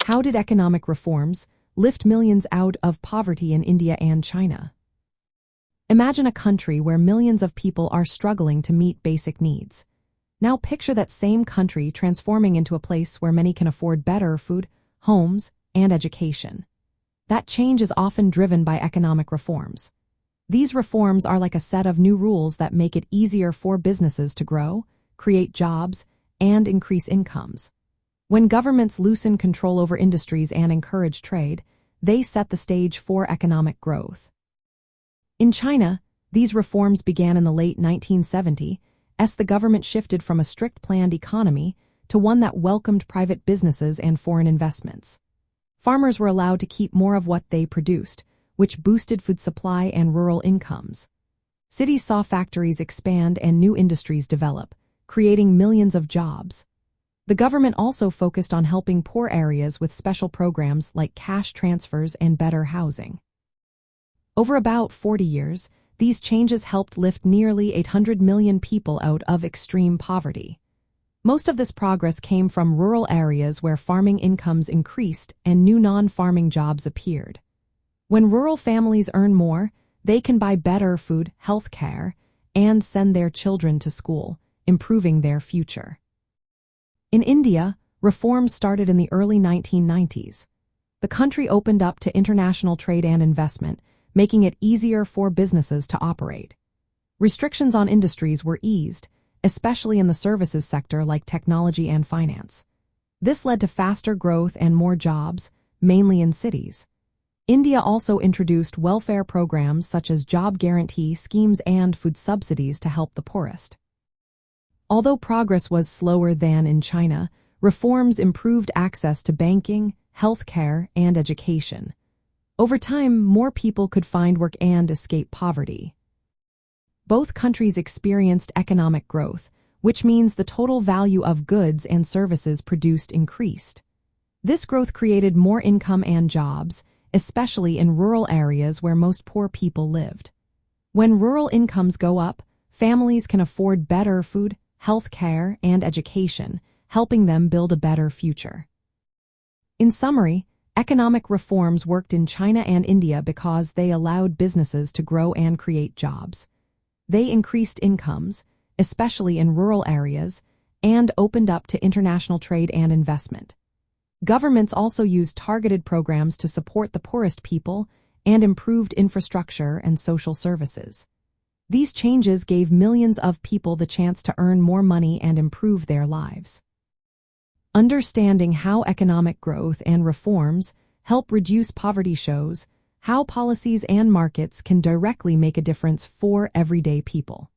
How did economic reforms lift millions out of poverty in India and China? Imagine a country where millions of people are struggling to meet basic needs. Now picture that same country transforming into a place where many can afford better food, homes, and education. That change is often driven by economic reforms. These reforms are like a set of new rules that make it easier for businesses to grow, create jobs, and increase incomes. When governments loosen control over industries and encourage trade, they set the stage for economic growth. In China, these reforms began in the late 1970s as the government shifted from a strict planned economy to one that welcomed private businesses and foreign investments. Farmers were allowed to keep more of what they produced, which boosted food supply and rural incomes. Cities saw factories expand and new industries develop, creating millions of jobs. The government also focused on helping poor areas with special programs like cash transfers and better housing. Over about 40 years, these changes helped lift nearly 800 million people out of extreme poverty. Most of this progress came from rural areas where farming incomes increased and new non-farming jobs appeared. When rural families earn more, they can buy better food, health care, and send their children to school, improving their future. In India, reforms started in the early 1990s. The country opened up to international trade and investment, making it easier for businesses to operate. Restrictions on industries were eased, especially in the services sector like technology and finance. This led to faster growth and more jobs, mainly in cities. India also introduced welfare programs such as job guarantee schemes and food subsidies to help the poorest. Although progress was slower than in China, reforms improved access to banking, healthcare, and education. Over time, more people could find work and escape poverty. Both countries experienced economic growth, which means the total value of goods and services produced increased. This growth created more income and jobs, especially in rural areas where most poor people lived. When rural incomes go up, families can afford better food, health care, and education, helping them build a better future. In summary, economic reforms worked in China and India because they allowed businesses to grow and create jobs. They increased incomes, especially in rural areas, and opened up to international trade and investment. Governments also used targeted programs to support the poorest people and improved infrastructure and social services. These changes gave millions of people the chance to earn more money and improve their lives. Understanding how economic growth and reforms help reduce poverty shows how policies and markets can directly make a difference for everyday people.